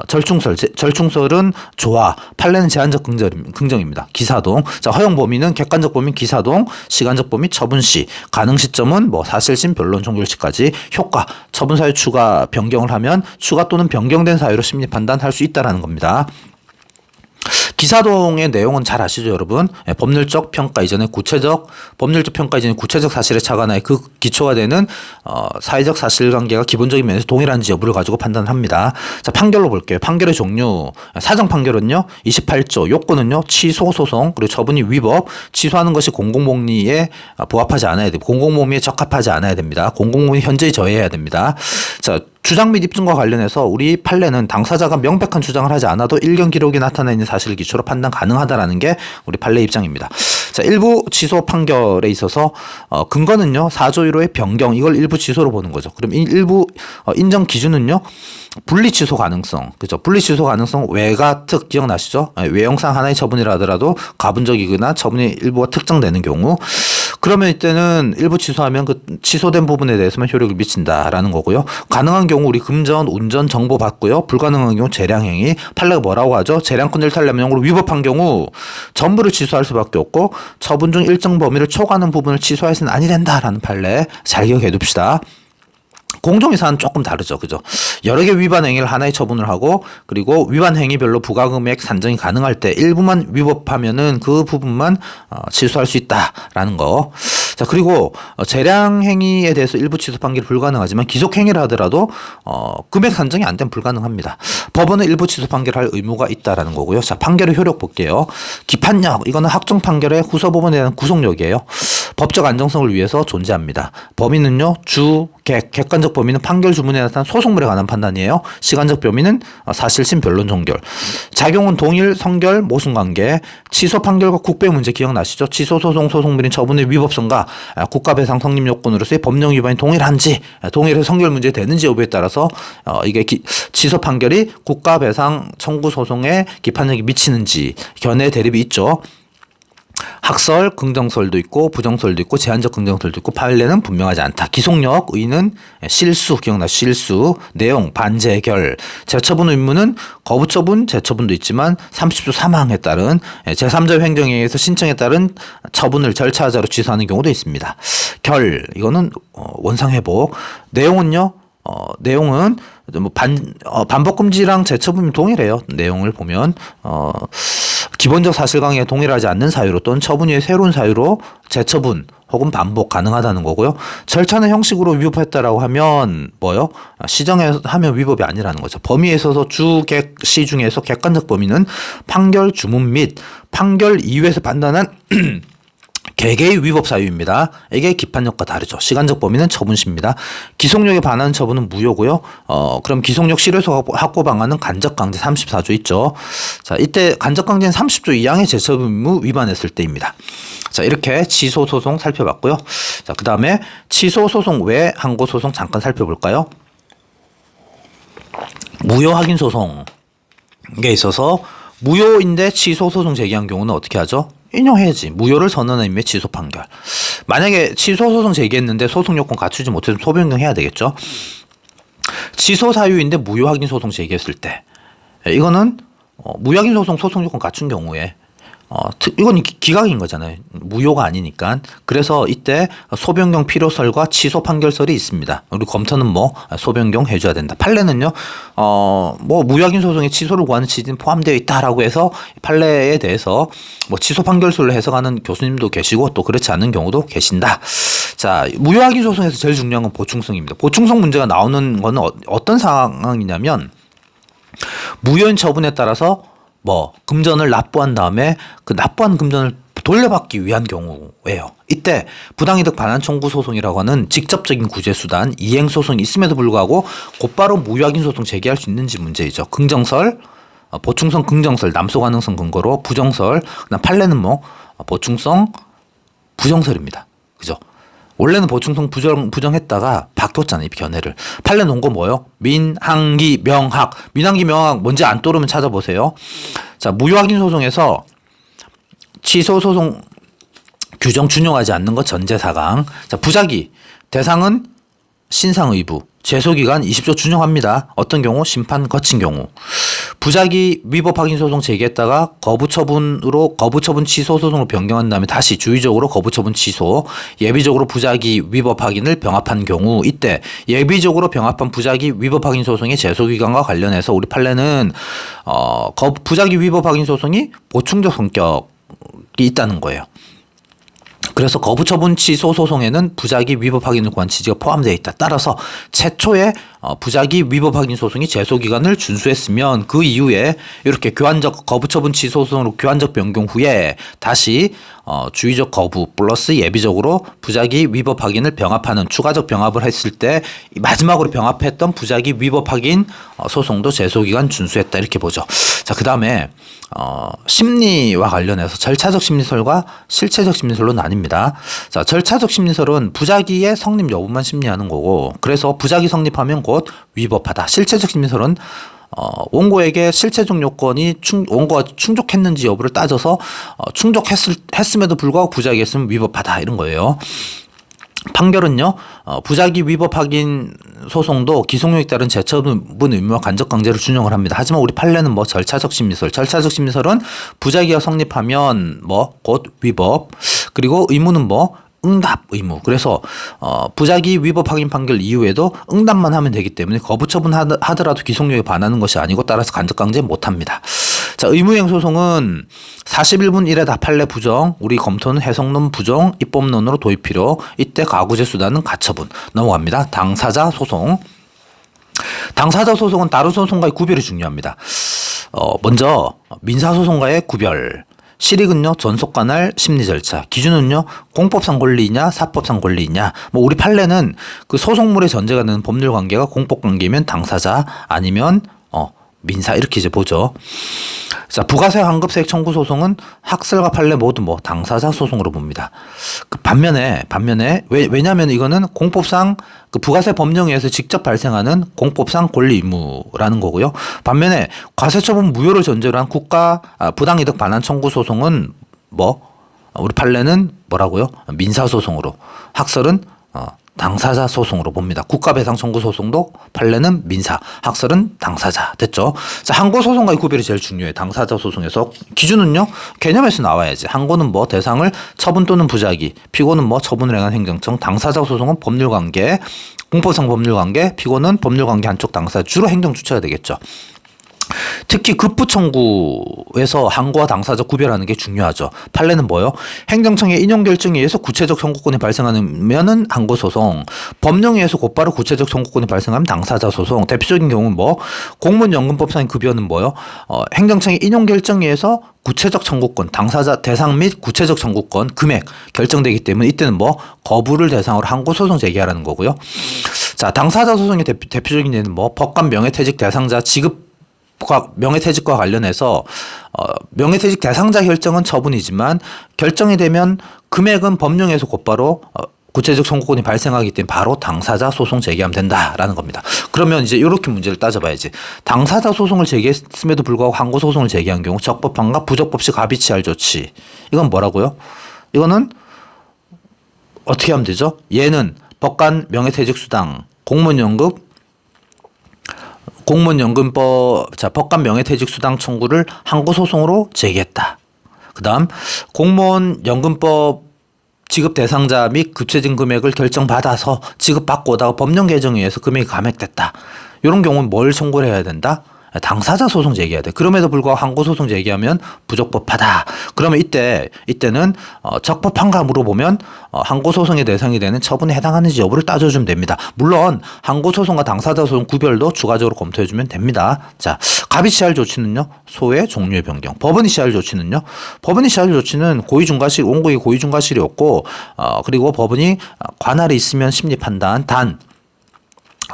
절충설은 조화, 판례는 제한적 긍정입니다. 기사동. 자, 허용 범위는 객관적 범위 기사동, 시간적 범위 처분시, 가능 시점은 뭐 사실심, 변론 종결시까지. 효과, 처분 사유 추가 변경을 하면 추가 또는 변경된 사유로 심리 판단할 수 있다라는 겁니다. 기사동의 내용은 잘 아시죠, 여러분? 법률적 평가 이전에 법률적 평가 이전에 구체적 사실의 차관하에 그 기초가 되는 사회적 사실관계가 기본적인 면에서 동일한지 여부를 가지고 판단합니다. 자, 판결로 볼게요. 판결의 종류. 사정 판결은요, 28조. 요건은요, 취소 소송, 그리고 처분이 위법, 취소하는 것이 공공복리에 부합하지 않아야 됩니다. 공공복리에 적합하지 않아야 됩니다. 공공복리 현저히 저해해야 됩니다. 자, 주장 및 입증과 관련해서 우리 판례는 당사자가 명백한 주장을 하지 않아도 일견 기록에 나타나 있는 사실을 기초로 판단 가능하다라는 게 우리 판례 입장입니다. 자, 일부 취소 판결에 있어서 근거는요, 4조 1호의 변경, 이걸 일부 취소로 보는 거죠. 그럼 일부 인정 기준은요, 분리 취소 가능성, 그죠? 분리 취소 가능성, 외가특 기억나시죠? 외형상 하나의 처분이라 하더라도 가분적이거나 처분의 일부가 특정되는 경우, 그러면 이때는 일부 취소하면 그 취소된 부분에 대해서만 효력을 미친다라는 거고요. 가능한 경우 우리 금전, 운전 정보 받고요. 불가능한 경우 재량행위. 판례가 뭐라고 하죠? 재량권 일탈량령으로 위법한 경우 전부를 취소할 수밖에 없고 처분 중 일정 범위를 초과하는 부분을 취소해서는 아니 된다라는 판례 잘 기억해 둡시다. 공정위사는 조금 다르죠. 그죠? 여러 개 위반 행위를 하나의 처분을 하고, 그리고 위반 행위별로 부가금액 산정이 가능할 때 일부만 위법하면은 그 부분만 취소할 수 있다라는 거. 자, 그리고 재량 행위에 대해서 일부 취소 판결이 불가능하지만 기속 행위를 하더라도 금액 산정이 안 되면 불가능합니다. 법원은 일부 취소 판결할 의무가 있다라는 거고요. 자, 판결의 효력 볼게요. 기판력, 이거는 확정 판결의 후서 법원에 대한 구속력이에요. 법적 안정성을 위해서 존재합니다. 범위는요, 객관적 범위는 판결 주문에 나타난 소송물에 관한 판단이에요. 시간적 범위는 사실심 변론 종결. 작용은 동일, 성결, 모순관계. 취소 판결과 국배 문제 기억나시죠? 취소 소송, 소송물인 처분의 위법성과 국가배상 성립 요건으로서의 법령 위반이 동일한지, 동일해서 성결 문제 되는지 여부에 따라서 이게 취소 판결이 국가배상 청구 소송에 기판력이 미치는지 견해 대립이 있죠. 학설, 긍정설도 있고 부정설도 있고 제한적 긍정설도 있고 판례는 분명하지 않다. 기속력, 의는 실수, 기억나시죠? 실수, 내용, 반재결, 재처분 의무는 거부처분, 재처분도 있지만 30조 3항에 따른 제3자 횡령에 의해서 신청에 따른 처분을 절차자로 취소하는 경우도 있습니다. 결, 이거는 원상회복. 내용은요, 내용은 반복 금지랑 재처분이 동일해요. 내용을 보면 기본적 사실관계에 동일하지 않는 사유로 또는 처분 이후에 새로운 사유로 재처분 혹은 반복 가능하다는 거고요. 절차는 형식으로 위법했다라고 하면 뭐요? 시정에 하면 위법이 아니라는 거죠. 범위에 있어서 주객 시 중에서 객관적 범위는 판결 주문 및 판결 이후에서 판단한 개개의 위법 사유입니다. 이게 기판력과 다르죠. 시간적 범위는 처분시입니다. 기속력에 반하는 처분은 무효고요. 그럼 기속력 실효소 확보 방안은 간접강제 34조 있죠. 자, 이때 간접강제는 30조 이항의 재처분 의무 위반했을 때입니다. 자, 이렇게 취소 소송 살펴봤고요. 자, 그 다음에 취소 소송 외 항고 소송 잠깐 살펴볼까요? 무효 확인 소송에 있어서 무효인데 취소 소송 제기한 경우는 어떻게 하죠? 인용해야지. 무효를 선언한 의미의 취소 판결. 만약에 취소 소송 제기했는데 소송 요건 갖추지 못해서 소변경 해야 되겠죠. 취소 사유인데 무효 확인 소송 제기했을 때 이거는 무효 확인 소송 요건 갖춘 경우에 이건 기각인 거잖아요. 무효가 아니니까. 그래서 이때 소변경 필요설과 취소 판결설이 있습니다. 우리 검토는 뭐 소변경 해줘야 된다. 판례는요, 뭐 무효확인 소송에 취소를 구하는 취지는 포함되어 있다라고 해서 판례에 대해서 뭐 취소 판결설로 해석하는 교수님도 계시고 또 그렇지 않은 경우도 계신다. 자, 무효확인 소송에서 제일 중요한 건 보충성입니다. 보충성 문제가 나오는 거는 어떤 상황이냐면 무효인 처분에 따라서 뭐 금전을 납부한 다음에 그 납부한 금전을 돌려받기 위한 경우예요. 이때 부당이득 반환 청구 소송이라고 하는 직접적인 구제 수단, 이행 소송이 있음에도 불구하고 곧바로 무효 확인 소송 제기할 수 있는지 문제이죠. 긍정설, 보충성 긍정설, 남소 가능성 근거로 부정설, 그다음 판례는 뭐 보충성 부정설입니다. 그죠? 원래는 보충성 부정했다가 바뀌었잖아요. 이 견해를. 판례 놓은 거 뭐예요? 민항기 명학. 민항기 명학 뭔지 안 떠오르면 찾아보세요. 자, 무효 확인 소송에서 취소 소송 규정 준용하지 않는 것 전제 4강. 자, 부작위. 대상은 신상의부. 제소기간 20조 준용합니다. 어떤 경우? 심판 거친 경우. 부작위 위법 확인 소송 제기했다가 거부처분 취소 소송으로 변경한 다음에 다시 주의적으로 거부처분 취소, 예비적으로 부작위 위법 확인을 병합한 경우, 이때 예비적으로 병합한 부작위 위법 확인 소송의 제소기간과 관련해서 우리 판례는 부작위 위법 확인 소송이 보충적 성격이 있다는 거예요. 그래서 거부처분 취소 소송에는 부작위 위법 확인을 구한 취지가 포함되어 있다. 따라서 최초에 부작위 위법 확인 소송이 제소기간을 준수했으면 그 이후에 이렇게 거부처분 취소 소송으로 교환적 변경 후에 다시 주의적 거부 플러스 예비적으로 부작위 위법 확인을 병합하는 추가적 병합을 했을 때 마지막으로 병합했던 부작위 위법 확인 소송도 제소기간 준수했다 이렇게 보죠. 자, 그다음에 심리와 관련해서 절차적 심리설과 실체적 심리설로 나뉩니다. 자, 절차적 심리설은 부작위의 성립 여부만 심리하는 거고, 그래서 부작위 성립하면 곧 위법하다. 실체적 심리설은 원고에게 실체적 요건이 원고가 충족했는지 여부를 따져서 충족했음에도 불구하고 부작위했으면 위법하다 이런 거예요. 판결은요, 부작위 위법 확인 소송도 기속력에 따른 재처분 의무와 간접 강제를 준용을 합니다. 하지만 우리 판례는 절차적 심리설은 부작위가 성립하면 곧 위법, 그리고 의무는 응답 의무. 그래서 부작위 위법 확인 판결 이후에도 응답만 하면 되기 때문에 거부처분 하더라도 기속력에 반하는 것이 아니고, 따라서 간접 강제 못합니다. 자, 의무행 소송은 41분 이내 다 판례 부정, 우리 검토는 해석론 부정, 입법론으로 도입 필요, 이때 가구제 수단은 가처분. 넘어갑니다. 당사자 소송은 다른 소송과의 구별이 중요합니다. 먼저 민사소송과의 구별. 실익은요, 전속관할 심리 절차. 기준은요, 공법상 권리이냐, 사법상 권리이냐. 우리 판례는 그 소송물의 전제가 되는 법률 관계가 공법 관계면 당사자, 아니면 민사 이렇게 이제 보죠. 자, 부가세 환급세액 청구 소송은 학설과 판례 모두 당사자 소송으로 봅니다. 반면에 왜냐하면 이거는 공법상 그 부가세 법령에 의해서 직접 발생하는 공법상 권리 의무라는 거고요. 반면에 과세처분 무효를 전제로 한 국가 부당이득 반환 청구 소송은 우리 판례는 뭐라고요? 민사 소송으로, 학설은 당사자 소송으로 봅니다. 국가배상 청구 소송도 판례는 민사, 학설은 당사자. 됐죠? 자, 항고 소송과의 구별이 제일 중요해요. 당사자 소송에서 기준은요, 개념에서 나와야지. 항고는 대상을 처분 또는 부작위, 피고는 처분을 행한 행정청, 당사자 소송은 법률관계, 공법상 법률관계, 피고는 법률관계 한쪽 당사자, 주로 행정주체가 되겠죠. 특히 급부 청구에서 항고와 당사자 구별하는 게 중요하죠. 판례는 행정청의 인용 결정에 의해서 구체적 청구권이 발생하면은 항고 소송, 법령에 의해서 곧바로 구체적 청구권이 발생하면 당사자 소송. 대표적인 경우는 공무원연금법상의 급여는 행정청의 인용 결정에 의해서 구체적 청구권, 당사자 대상 및 구체적 청구권, 금액 결정되기 때문에 이때는 거부를 대상으로 항고 소송 제기하라는 거고요. 자, 당사자 소송의 대표적인 예는 법관 명예퇴직 대상자 명예퇴직과 관련해서 명예퇴직 대상자 결정은 처분이지만 결정이 되면 금액은 법령에서 곧바로 구체적 청구권이 발생하기 때문에 바로 당사자 소송 제기하면 된다라는 겁니다. 그러면 이제 이렇게 문제를 따져봐야지. 당사자 소송을 제기했음에도 불구하고 항고 소송을 제기한 경우 적법한가 부적법 시 갑이 취할 조치. 이건 뭐라고요? 이거는 어떻게 하면 되죠? 얘는 법관 명예퇴직 수당, 공무원연금법, 법관 명예퇴직 수당 청구를 항고 소송으로 제기했다. 그다음 공무원연금법 지급 대상자 및 구체적 금액을 결정받아서 지급받고 오다가 법령 개정에 의해서 금액이 감액됐다. 이런 경우는 뭘 청구를 해야 된다? 당사자 소송 제기해야 돼. 그럼에도 불구하고 항고 소송 제기하면 부적법하다. 그러면 이때는 적법한가 물어보면 항고 소송의 대상이 되는 처분에 해당하는지 여부를 따져주면 됩니다. 물론 항고 소송과 당사자 소송 구별도 추가적으로 검토해주면 됩니다. 자, 갑이 취할 조치는요, 소의 종류의 변경. 법원이 취할 조치는요, 원고의 고의 중과실이 없고 그리고 법원이 관할이 있으면 심리 판단, 단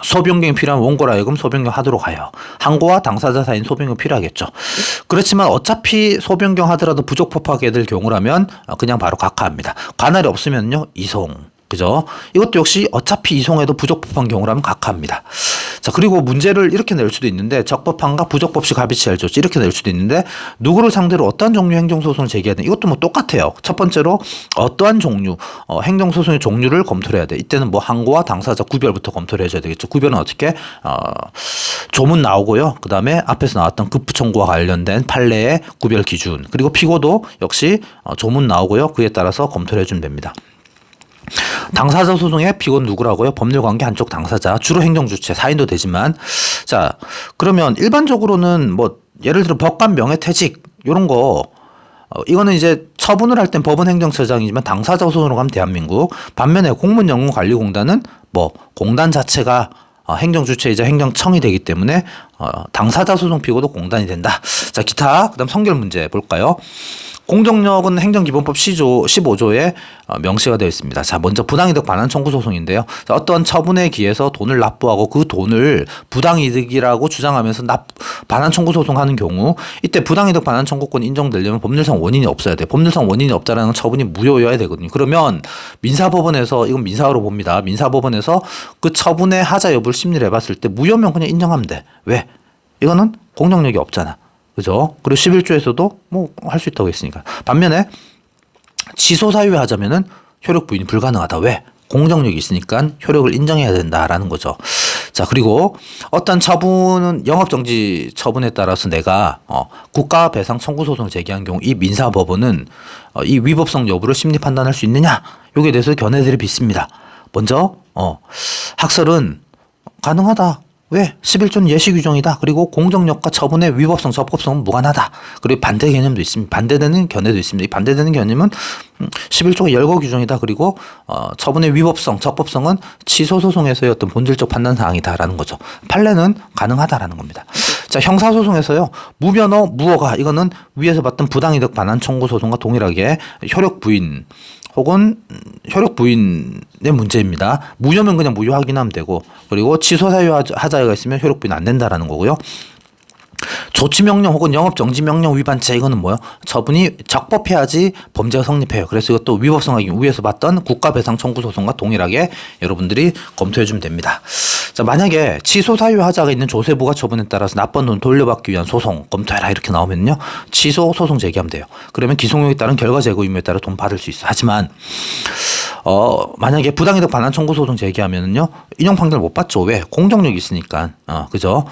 소변경이 필요한 원고라 하여금 소변경 하도록 하여. 항고와 당사자 사이인 소변경 필요하겠죠. 그렇지만 어차피 소변경 하더라도 부적법하게 될 경우라면 그냥 바로 각하합니다. 관할이 없으면요, 이송. 그죠? 이것도 역시 어차피 이송해도 부적법한 경우라면 각하합니다. 자, 자, 그리고 문제를 이렇게 낼 수도 있는데 적법한가 부적법시 가비치할 조치 이렇게 낼 수도 있는데 누구를 상대로 어떠한 종류 행정소송을 제기해야 돼? 이것도 뭐 똑같아요. 첫 번째로 어떠한 종류 행정소송의 종류를 검토를 해야 돼. 이때는 뭐 항고와 당사자 구별부터 검토를 해줘야 되겠죠. 구별은 어떻게? 조문 나오고요. 그 다음에 앞에서 나왔던 급부청구와 관련된 판례의 구별 기준 그리고 피고도 역시 조문 나오고요. 그에 따라서 검토를 해주면 됩니다. 당사자 소송의 피고는 누구라고요? 법률관계 한쪽 당사자, 주로 행정주체, 사인도 되지만 자 그러면 일반적으로는 뭐 예를 들어 법관 명예퇴직 이런 거 이거는 이제 처분을 할 땐 법원 행정처장이지만 당사자 소송으로 가면 대한민국. 반면에 공문연금관리공단은 뭐 공단 자체가 행정주체이자 행정청이 되기 때문에 당사자 소송 피고도 공단이 된다. 자 기타 그다음 성결 문제 볼까요? 공정력은 행정기본법 15조에 명시가 되어 있습니다. 자, 먼저 부당이득 반환 청구 소송인데요. 자, 어떤 처분에 기해서 돈을 납부하고 그 돈을 부당이득이라고 주장하면서 반환 청구 소송하는 경우 이때 부당이득 반환 청구권이 인정되려면 법률상 원인이 없어야 돼요. 법률상 원인이 없다라는 건 처분이 무효여야 되거든요. 그러면 민사법원에서 이건 민사로 봅니다. 민사법원에서 그 처분의 하자 여부를 심리를 해봤을 때 무효면 그냥 인정하면 돼. 왜? 이거는 공정력이 없잖아. 그죠? 그리고 11조에서도 뭐 할 수 있다고 했으니까. 반면에 취소 사유에 하자면은 효력 부인이 불가능하다. 왜? 공정력이 있으니까 효력을 인정해야 된다라는 거죠. 자, 그리고 어떤 처분은 영업정지 처분에 따라서 내가 국가 배상 청구 소송을 제기한 경우 이 민사법원은 이 위법성 여부를 심리 판단할 수 있느냐? 여기에 대해서 견해들이 빗습니다. 먼저 학설은 가능하다. 왜? 11조는 예시 규정이다. 그리고 공정력과 처분의 위법성, 적법성은 무관하다. 그리고 반대 개념도 있습니다. 반대되는 견해도 있습니다. 이 반대되는 견념은 11조가 열거 규정이다. 그리고 처분의 위법성, 적법성은 취소 소송에서의 어떤 본질적 판단 사항이다라는 거죠. 판례는 가능하다라는 겁니다. 자, 형사소송에서요. 무변호, 무허가 이거는 위에서 봤던 부당이득 반환 청구 소송과 동일하게 효력 부인 혹은 효력 부인의 문제입니다. 무효면 그냥 무효 확인하면 되고 그리고 취소 사유 하자가 있으면 효력 부인 안 된다라는 거고요. 조치명령 혹은 영업정지명령 위반죄 이거는 뭐요? 처분이 적법해야지 범죄가 성립해요. 그래서 이것도 위법성 확인 위에서 봤던 국가배상 청구 소송과 동일하게 여러분들이 검토해 주면 됩니다. 자, 만약에 취소 사유 하자가 있는 조세부가 처분에 따라서 납부한 돈 돌려받기 위한 소송 검토해라 이렇게 나오면요. 취소 소송 제기하면 돼요. 그러면 기소용에 따른 결과 제고 의무에 따라 돈 받을 수 있어. 하지만 만약에 부당이득 반환 청구 소송 제기하면은요. 인용 판결 못 받죠. 왜? 공정력이 있으니까. 그죠?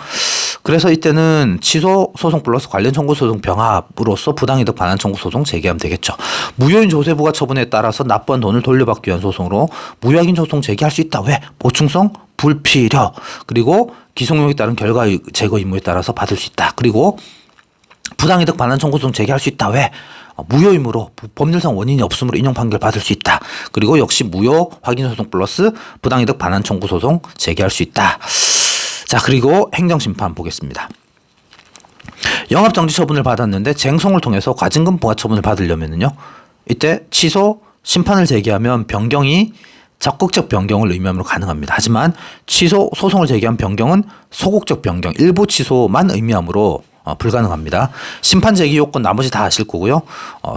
그래서 이때는 취소 소송 플러스 관련 청구 소송 병합으로서 부당이득 반환 청구 소송 제기하면 되겠죠. 무효인 조세부가 처분에 따라서 납부한 돈을 돌려받기 위한 소송으로 무효인 소송 제기할 수 있다. 왜? 보충성, 불필요, 그리고 기소용에 따른 결과 제거 의무에 따라서 받을 수 있다. 그리고 부당이득 반환 청구 소송 제기할 수 있다. 왜? 무효이므로 법률상 원인이 없으므로 인용 판결 받을 수 있다. 그리고 역시 무효 확인 소송 플러스 부당이득 반환 청구 소송 제기할 수 있다. 자, 그리고 행정심판 보겠습니다. 영업정지 처분을 받았는데 쟁송을 통해서 과징금 부과 처분을 받으려면요. 이때 취소 심판을 제기하면 변경이 적극적 변경을 의미하므로 가능합니다. 하지만 취소 소송을 제기한 변경은 소극적 변경, 일부 취소만 의미하므로 불가능합니다. 심판 제기 요건 나머지 다 아실 거고요.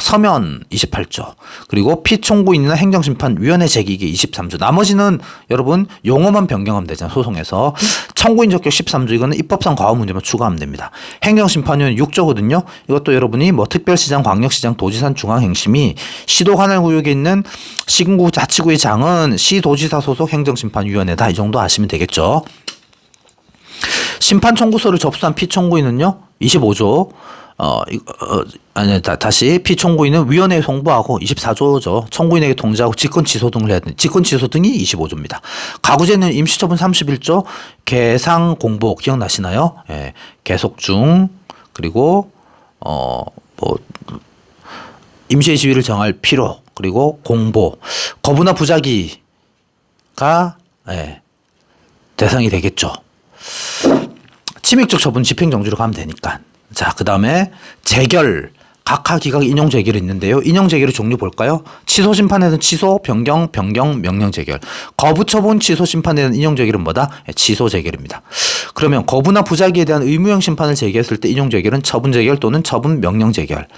서면 28조 그리고 피청구인이나 행정심판위원회 제기기 23조 나머지는 여러분 용어만 변경하면 되잖아요. 소송에서 청구인 적격 13조 이거는 입법상 과오 문제만 추가하면 됩니다. 행정심판위원 6조거든요. 이것도 여러분이 뭐 특별시장, 광역시장, 도지사, 중앙행심이 시도 관할 구역에 있는 시군구 자치구의 장은 시도지사 소속 행정심판위원회다. 이 정도 아시면 되겠죠. 심판 청구서를 접수한 피청구인은요 25조 다시 피청구인은 위원회에 송부하고 24조죠. 청구인에게 통지하고 직권 취소 등을 해야 되는 직권 취소 등이 25조입니다. 가구제는 임시처분 31조 개상 공보 기억나시나요? 예, 계속 중 그리고 임시의 지위를 정할 필요 그리고 공보 거부나 부작위가 대상이 되겠죠. 침익적 처분 집행정지로 가면 되니까. 자, 그 다음에 재결. 각하 기각 인용 재결이 있는데요. 인용 재결의 종류 볼까요? 취소 심판에는 취소, 변경, 명령 재결. 거부 처분 취소 심판에는 인용 재결은 뭐다? 취소 재결입니다. 그러면 거부나 부작위에 대한 의무형 심판을 제기했을 때 인용 재결은 처분 재결 또는 처분 명령 재결.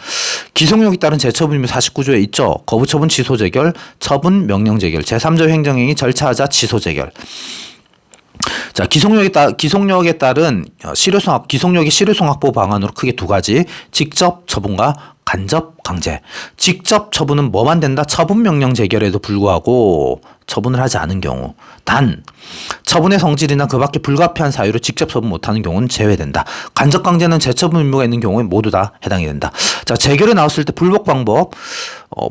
기소용에 따른 재처분이면 49조에 있죠. 거부 처분 취소 재결, 처분 명령 재결. 제3조 행정행위 절차하자 취소 재결. 자, 기속력에 따른 기속력의 실효성확보 방안으로 크게 두 가지. 직접 처분과 간접 강제. 직접 처분은 뭐만 된다? 처분 명령 제결에도 불구하고 처분을 하지 않은 경우. 단 처분의 성질이나 그 밖에 불가피한 사유로 직접 처분 못하는 경우는 제외된다. 간접 강제는 재처분 의무가 있는 경우에 모두 다 해당이 된다. 자, 재결에 나왔을 때 불복 방법.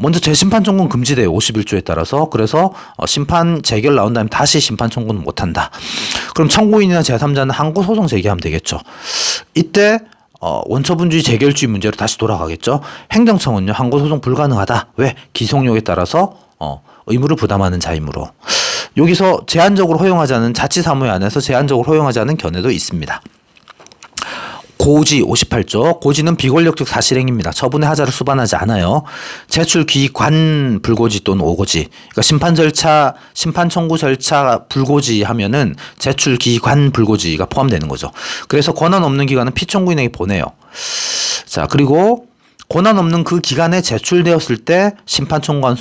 먼저 재심판 청구는 금지돼요. 51조에 따라서. 그래서 심판 재결 나온 다음에 다시 심판 청구는 못한다. 그럼 청구인이나 제3자는 항고 소송 제기하면 되겠죠. 이때 원처분주의 재결주의 문제로 다시 돌아가겠죠. 행정청은요, 항고소송 불가능하다. 왜? 기속력에 따라서 의무를 부담하는 자이므로. 여기서 제한적으로 허용하자는 자치사무회 안에서 제한적으로 허용하자는 견해도 있습니다. 고지 58조. 고지는 비권력적 사실행위입니다. 처분의 하자를 수반하지 않아요. 제출 기관 불고지 또는 오고지. 그러니까 심판 청구 절차 불고지 하면은 제출 기관 불고지가 포함되는 거죠. 그래서 권한 없는 기관은 피청구인에게 보내요. 자, 그리고 권한 없는 그 기간에 제출되었을 때 심판 청구한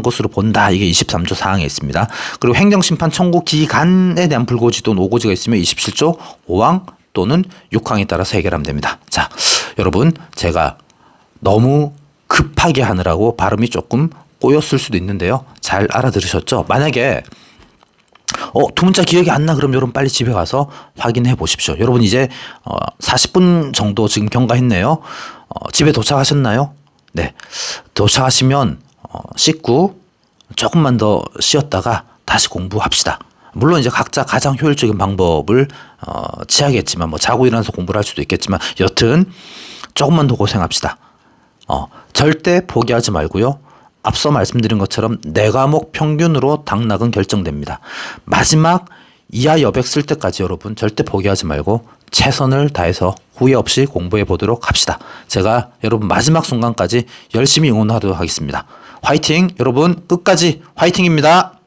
것으로 본다. 이게 23조 사항에 있습니다. 그리고 행정심판 청구 기간에 대한 불고지 또는 오고지가 있으면 27조 5항 또는 6항에 따라서 해결하면 됩니다. 자, 여러분, 제가 너무 급하게 하느라고 발음이 조금 꼬였을 수도 있는데요. 잘 알아들으셨죠? 만약에 두 문자 기억이 안 나, 그럼 여러분 빨리 집에 가서 확인해 보십시오. 여러분 이제 40분 정도 지금 경과했네요. 집에 도착하셨나요? 네. 도착하시면 씻고 조금만 더 쉬었다가 다시 공부합시다. 물론 이제 각자 가장 효율적인 방법을 취하겠지만, 뭐 자고 일어나서 공부를 할 수도 있겠지만, 여튼 조금만 더 고생합시다. 절대 포기하지 말고요. 앞서 말씀드린 것처럼 4과목 평균으로 당락은 결정됩니다. 마지막 이하 여백 쓸 때까지 여러분 절대 포기하지 말고 최선을 다해서 후회 없이 공부해 보도록 합시다. 제가 여러분 마지막 순간까지 열심히 응원하도록 하겠습니다. 화이팅! 여러분 끝까지 화이팅입니다.